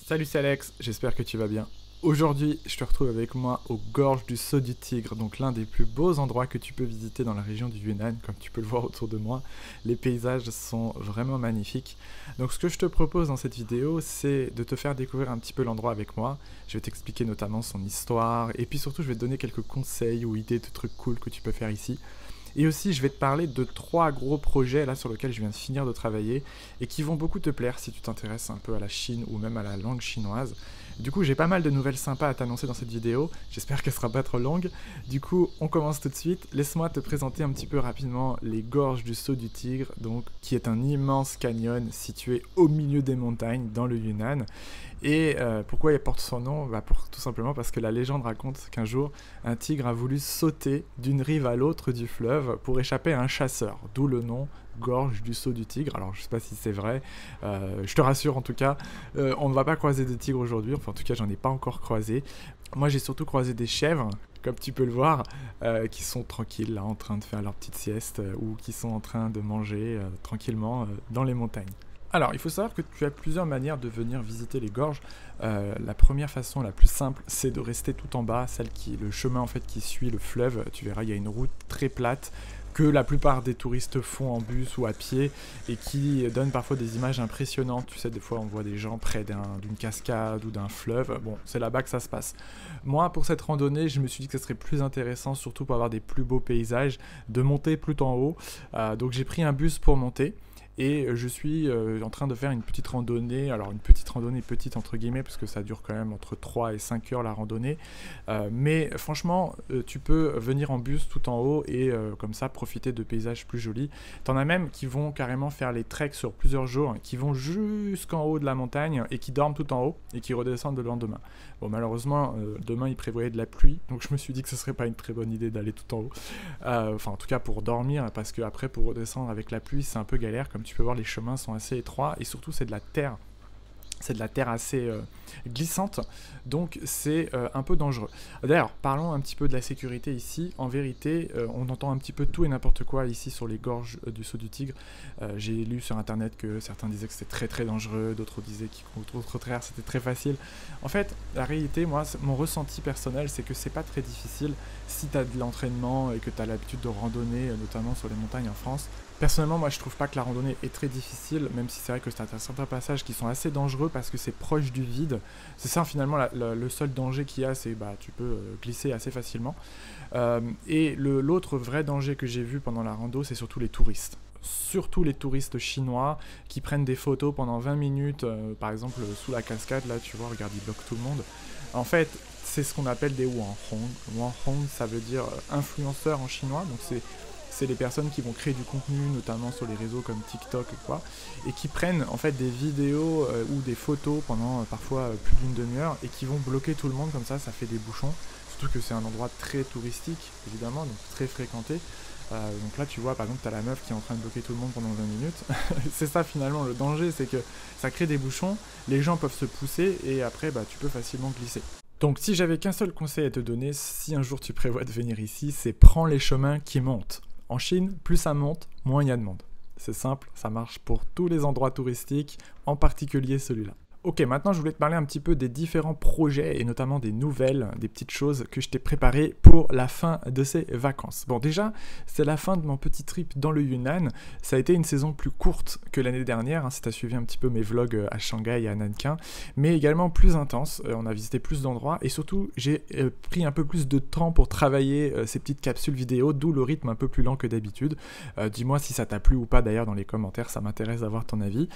Salut, c'est Alex, j'espère que tu vas bien. Aujourd'hui, je te retrouve avec moi aux gorges du Saut du Tigre, donc l'un des plus beaux endroits que tu peux visiter dans la région du Yunnan, comme tu peux le voir autour de moi. Les paysages sont vraiment magnifiques. Donc ce que je te propose dans cette vidéo, c'est de te faire découvrir un petit peu l'endroit avec moi. Je vais t'expliquer notamment son histoire, et puis surtout je vais te donner quelques conseils ou idées de trucs cool que tu peux faire ici. Et aussi, je vais te parler de 3 gros projets là sur lesquels je viens de finir de travailler et qui vont beaucoup te plaire si tu t'intéresses un peu à la Chine ou même à la langue chinoise. Du coup, j'ai pas mal de nouvelles sympas à t'annoncer dans cette vidéo. J'espère qu'elle sera pas trop longue. Du coup, on commence tout de suite. Laisse-moi te présenter un petit peu rapidement les gorges du Saut du Tigre, donc qui est un immense canyon situé au milieu des montagnes dans le Yunnan. Et pourquoi il porte son nom? Tout simplement parce que la légende raconte qu'un jour, un tigre a voulu sauter d'une rive à l'autre du fleuve pour échapper à un chasseur, d'où le nom gorge du Saut du Tigre. Alors je sais pas si c'est vrai, je te rassure en tout cas, on ne va pas croiser de tigres aujourd'hui, enfin en tout cas j'en ai pas encore croisé. Moi j'ai surtout croisé des chèvres, comme tu peux le voir, qui sont tranquilles là en train de faire leur petite sieste ou qui sont en train de manger tranquillement dans les montagnes. Alors, il faut savoir que tu as plusieurs manières de venir visiter les gorges. La première façon, la plus simple, c'est de rester tout en bas, le chemin en fait qui suit le fleuve. Tu verras, il y a une route très plate que la plupart des touristes font en bus ou à pied et qui donne parfois des images impressionnantes. Tu sais, des fois on voit des gens près d'une cascade ou d'un fleuve. Bon, c'est là-bas que ça se passe. Moi, pour cette randonnée, je me suis dit que ce serait plus intéressant, surtout pour avoir des plus beaux paysages, de monter plus en haut. Donc j'ai pris un bus pour monter. Et je suis en train de faire une petite randonnée, alors une petite randonnée petite entre guillemets, parce que ça dure quand même entre 3 et 5 heures la randonnée. Mais franchement, tu peux venir en bus tout en haut et comme ça profiter de paysages plus jolis. T'en as même qui vont carrément faire les treks sur plusieurs jours, qui vont jusqu'en haut de la montagne et qui dorment tout en haut et qui redescendent le lendemain. Bon, malheureusement, demain il prévoyait de la pluie, donc je me suis dit que ce serait pas une très bonne idée d'aller tout en haut. Enfin, en tout cas pour dormir, parce que après pour redescendre avec la pluie, c'est un peu galère. Comme tu peux voir, les chemins sont assez étroits et surtout c'est de la terre. C'est de la terre assez glissante, donc c'est un peu dangereux. D'ailleurs, parlons un petit peu de la sécurité ici. En vérité, on entend un petit peu tout et n'importe quoi ici sur les gorges du Saut du Tigre. J'ai lu sur internet que certains disaient que c'était très très dangereux, d'autres disaient qu'au contraire c'était très facile. En fait, la réalité, moi, mon ressenti personnel, c'est que c'est pas très difficile si tu as de l'entraînement et que tu as l'habitude de randonner, notamment sur les montagnes en France. Personnellement, moi je trouve pas que la randonnée est très difficile, même si c'est vrai que c'est certains passages qui sont assez dangereux parce que c'est proche du vide. C'est ça finalement le seul danger qu'il y a, c'est tu peux glisser assez facilement. Et l'autre vrai danger que j'ai vu pendant la rando, c'est surtout les touristes. Surtout les touristes chinois qui prennent des photos pendant 20 minutes, par exemple sous la cascade, là tu vois, regarde, ils bloquent tout le monde. En fait, c'est ce qu'on appelle des Wanhong. Wanhong, ça veut dire influenceur en chinois, donc c'est les personnes qui vont créer du contenu, notamment sur les réseaux comme TikTok et quoi, et qui prennent en fait des vidéos ou des photos pendant parfois plus d'une demi-heure et qui vont bloquer tout le monde comme ça fait des bouchons. Surtout que c'est un endroit très touristique, évidemment, donc très fréquenté. Donc là, tu vois, par exemple, tu as la meuf qui est en train de bloquer tout le monde pendant 20 minutes. C'est ça finalement le danger, c'est que ça crée des bouchons, les gens peuvent se pousser et après, tu peux facilement glisser. Donc si j'avais qu'un seul conseil à te donner, si un jour tu prévois de venir ici, c'est prends les chemins qui montent. En Chine, plus ça monte, moins il y a de monde. C'est simple, ça marche pour tous les endroits touristiques, en particulier celui-là. Ok, maintenant je voulais te parler un petit peu des différents projets et notamment des nouvelles, des petites choses que je t'ai préparées pour la fin de ces vacances. Bon, déjà, c'est la fin de mon petit trip dans le Yunnan. Ça a été une saison plus courte que l'année dernière, si tu as suivi un petit peu mes vlogs à Shanghai et à Nanking, mais également plus intense. On a visité plus d'endroits et surtout, j'ai pris un peu plus de temps pour travailler ces petites capsules vidéo, d'où le rythme un peu plus lent que d'habitude. Dis-moi si ça t'a plu ou pas d'ailleurs dans les commentaires, ça m'intéresse d'avoir ton avis.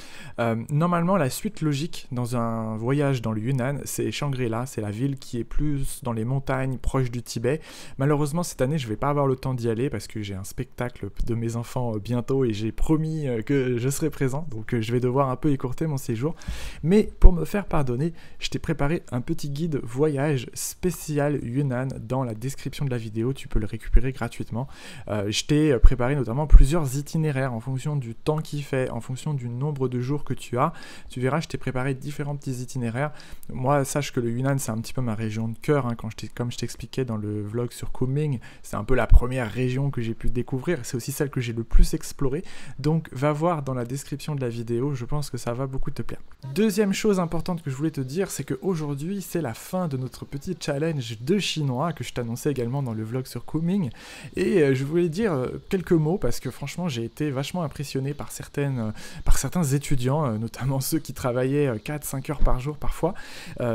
Normalement, la suite logique dans un voyage dans le Yunnan, c'est Shangri-La, c'est la ville qui est plus dans les montagnes, proche du Tibet. Malheureusement, cette année, je ne vais pas avoir le temps d'y aller parce que j'ai un spectacle de mes enfants bientôt et j'ai promis que je serai présent, donc je vais devoir un peu écourter mon séjour. Mais pour me faire pardonner, je t'ai préparé un petit guide voyage spécial Yunnan dans la description de la vidéo, tu peux le récupérer gratuitement. Je t'ai préparé notamment plusieurs itinéraires en fonction du temps qu'il fait, en fonction du nombre de jours que tu as. Tu verras, je t'ai préparé différents petits itinéraires. Moi, sache que le Yunnan, c'est un petit peu ma région de cœur, hein, comme je t'expliquais dans le vlog sur Kunming, c'est un peu la première région que j'ai pu découvrir, c'est aussi celle que j'ai le plus explorée, donc va voir dans la description de la vidéo, je pense que ça va beaucoup te plaire. Deuxième chose importante que je voulais te dire, c'est qu'aujourd'hui, c'est la fin de notre petit challenge de chinois, que je t'annonçais également dans le vlog sur Kunming, et je voulais dire quelques mots, parce que franchement, j'ai été vachement impressionné par certains étudiants, notamment ceux qui travaillaient 4-5 heures par jour parfois.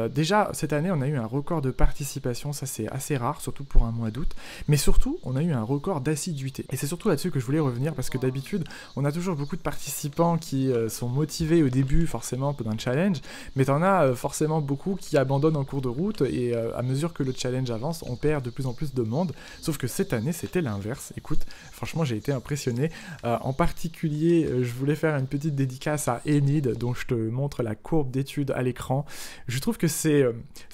Déjà, cette année, on a eu un record de participation, ça c'est assez rare, surtout pour un mois d'août, mais surtout, on a eu un record d'assiduité. Et c'est surtout là-dessus que je voulais revenir, parce que d'habitude, on a toujours beaucoup de participants qui sont motivés au début, forcément, d'un challenge, mais t'en as forcément beaucoup qui abandonnent en cours de route, et à mesure que le challenge avance, on perd de plus en plus de monde, sauf que cette année, c'était l'inverse. Écoute, franchement, j'ai été impressionné. En particulier, je voulais faire une petite dédicace à Enid, dont je te montre la courbe d'études à l'écran. Je trouve que c'est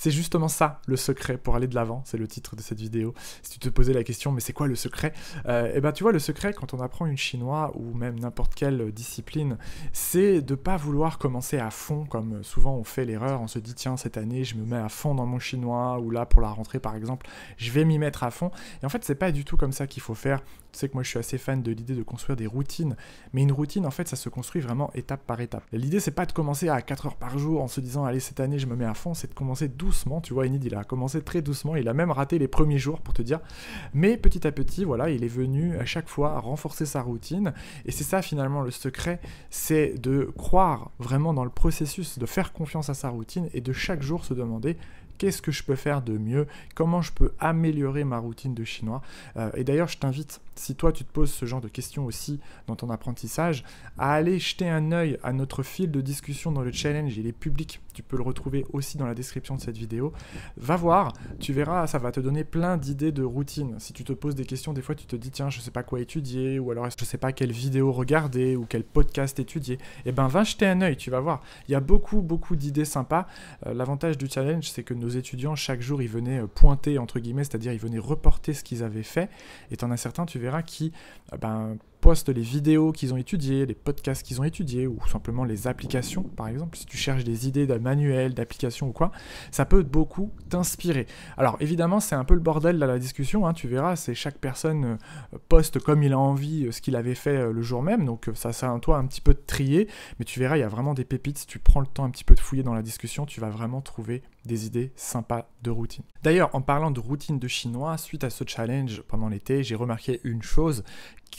justement ça, le secret pour aller de l'avant, c'est le titre de cette vidéo. Si tu te posais la question, mais c'est quoi le secret? Eh ben, tu vois, le secret, quand on apprend une chinois, ou même n'importe quelle discipline, c'est de pas vouloir commencer à fond, comme souvent on fait l'erreur, on se dit, tiens, cette année, je me mets à fond dans mon chinois, ou là, pour la rentrée, par exemple, je vais m'y mettre à fond. Et en fait, c'est pas du tout comme ça qu'il faut faire. Tu sais que moi, je suis assez fan de l'idée de construire des routines, mais une routine, en fait, ça se construit vraiment étape par étape. L'idée, c'est pas de commencer à 4 heures par jour en se disant, allez, cette année, je me mets à fond, c'est de commencer doucement. Tu vois, Enid, il a commencé très doucement, il a même raté les premiers jours, pour te dire. Mais petit à petit, voilà, il est venu à chaque fois à renforcer sa routine. Et c'est ça, finalement, le secret, c'est de croire vraiment dans le processus, de faire confiance à sa routine et de chaque jour se demander, qu'est-ce que je peux faire de mieux? Comment je peux améliorer ma routine de chinois? Et d'ailleurs, je t'invite, si toi tu te poses ce genre de questions aussi dans ton apprentissage, à aller jeter un œil à notre fil de discussion dans le challenge. Il est public, tu peux le retrouver aussi dans la description de cette vidéo. Va voir, tu verras, ça va te donner plein d'idées de routine. Si tu te poses des questions, des fois tu te dis, tiens, je sais pas quoi étudier, ou alors je sais pas quelle vidéo regarder, ou quel podcast étudier. Eh ben, va jeter un œil, tu vas voir. Il y a beaucoup d'idées sympas. L'avantage du challenge, c'est que nos étudiants, chaque jour, ils venaient pointer, entre guillemets, c'est-à-dire ils venaient reporter ce qu'ils avaient fait. Et t'en as certains, tu verras, qui postent les vidéos qu'ils ont étudiées, les podcasts qu'ils ont étudiés, ou simplement les applications, par exemple. Si tu cherches des idées de manuels, d'applications ou quoi, ça peut beaucoup t'inspirer. Alors évidemment, c'est un peu le bordel là, la discussion, hein, tu verras, c'est chaque personne poste comme il a envie ce qu'il avait fait le jour même, donc ça c'est à toi un petit peu de trier, mais tu verras, il y a vraiment des pépites. Si tu prends le temps un petit peu de fouiller dans la discussion, tu vas vraiment trouver des idées sympas de routine. D'ailleurs, en parlant de routine de chinois, suite à ce challenge pendant l'été, j'ai remarqué une chose,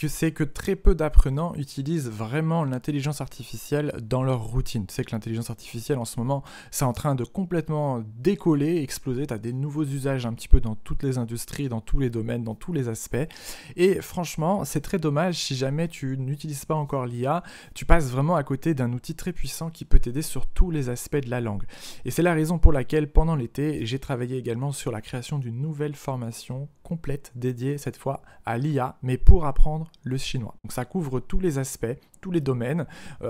c'est que très peu d'apprenants utilisent vraiment l'intelligence artificielle dans leur routine. Tu sais que l'intelligence artificielle en ce moment, c'est en train de complètement décoller, exploser. Tu as des nouveaux usages un petit peu dans toutes les industries, dans tous les domaines, dans tous les aspects. Et franchement, c'est très dommage si jamais tu n'utilises pas encore l'IA, tu passes vraiment à côté d'un outil très puissant qui peut t'aider sur tous les aspects de la langue. Et c'est la raison pour laquelle pendant l'été, j'ai travaillé également sur la création d'une nouvelle formation complète dédiée cette fois à l'IA, mais pour apprendre le chinois. Donc ça couvre tous les aspects, tous les domaines.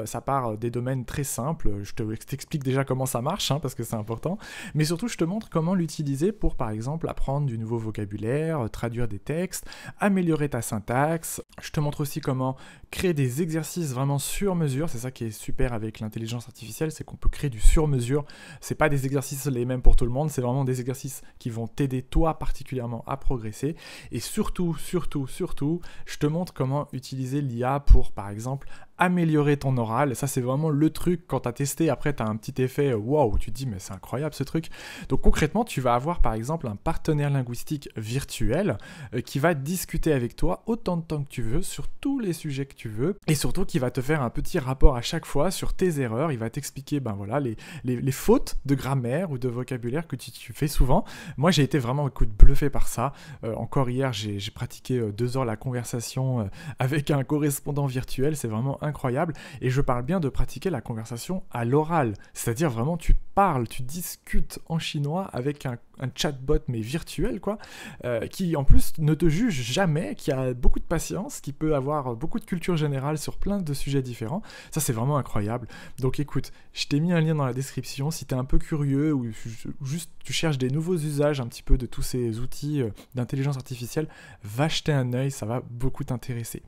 Ça part des domaines très simples. Je t'explique déjà comment ça marche, hein, parce que c'est important. Mais surtout, je te montre comment l'utiliser pour, par exemple, apprendre du nouveau vocabulaire, traduire des textes, améliorer ta syntaxe. Je te montre aussi comment créer des exercices vraiment sur mesure. C'est ça qui est super avec l'intelligence artificielle, c'est qu'on peut créer du sur mesure. C'est pas des exercices les mêmes pour tout le monde, c'est vraiment des exercices qui vont t'aider toi particulièrement à progresser. Et surtout, je te montre comment utiliser l'IA pour, par exemple, améliorer ton oral. Ça, c'est vraiment le truc, quand tu as testé, après, tu as un petit effet wow, tu te dis, mais c'est incroyable ce truc. Donc concrètement, tu vas avoir, par exemple, un partenaire linguistique virtuel qui va discuter avec toi autant de temps que tu veux, sur tous les sujets que tu veux, et surtout qui va te faire un petit rapport à chaque fois sur tes erreurs. Il va t'expliquer voilà, les fautes de grammaire ou de vocabulaire que tu fais souvent. Moi, j'ai été vraiment, bluffé par ça. Encore hier, j'ai pratiqué 2 heures la conversation avec un correspondant virtuel. C'est vraiment incroyable. Et je parle bien de pratiquer la conversation à l'oral. C'est-à-dire vraiment, tu parles, tu discutes en chinois avec un chatbot, mais virtuel, quoi, qui en plus ne te juge jamais, qui a beaucoup de patience, qui peut avoir beaucoup de culture générale sur plein de sujets différents. Ça, c'est vraiment incroyable. Donc écoute, je t'ai mis un lien dans la description. Si tu es un peu curieux ou juste tu cherches des nouveaux usages un petit peu de tous ces outils d'intelligence artificielle, va jeter un œil, ça va beaucoup t'intéresser.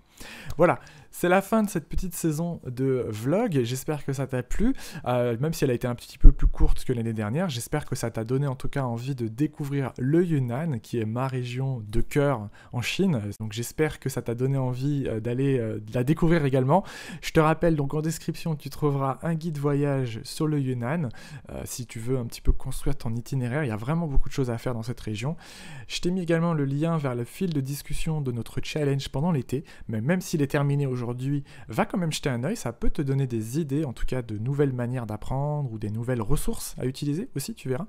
Voilà, c'est la fin de cette petite saison de vlog. J'espère que ça t'a plu, même si elle a été un petit peu plus courte que l'année dernière. J'espère que ça t'a donné en tout cas envie de découvrir le Yunnan, qui est ma région de cœur en Chine. Donc j'espère que ça t'a donné envie d'aller la découvrir également. Je te rappelle donc en description, tu trouveras un guide voyage sur le Yunnan. Si tu veux un petit peu construire ton itinéraire, il y a vraiment beaucoup de choses à faire dans cette région. Je t'ai mis également le lien vers le fil de discussion de notre challenge pendant l'été, mais même s'il est terminé aujourd'hui, va quand même jeter un œil, ça peut te donner des idées, en tout cas de nouvelles manières d'apprendre ou des nouvelles ressources à utiliser aussi, tu verras.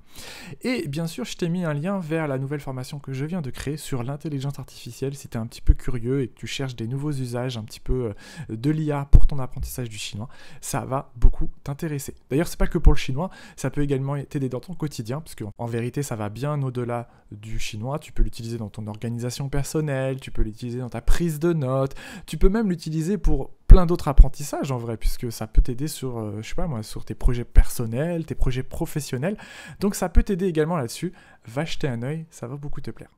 Et bien sûr, je t'ai mis un lien vers la nouvelle formation que je viens de créer sur l'intelligence artificielle. Si tu es un petit peu curieux et que tu cherches des nouveaux usages, un petit peu de l'IA pour ton apprentissage du chinois, ça va beaucoup t'intéresser. D'ailleurs, c'est pas que pour le chinois, ça peut également t'aider dans ton quotidien, parce qu'en vérité, ça va bien au-delà du chinois. Tu peux l'utiliser dans ton organisation personnelle, tu peux l'utiliser dans ta prise de notes, tu peux même l'utiliser pour plein d'autres apprentissages en vrai, puisque ça peut t'aider sur, je sais pas moi, sur tes projets personnels, tes projets professionnels. Donc ça peut t'aider également là-dessus. Va jeter un œil, ça va beaucoup te plaire.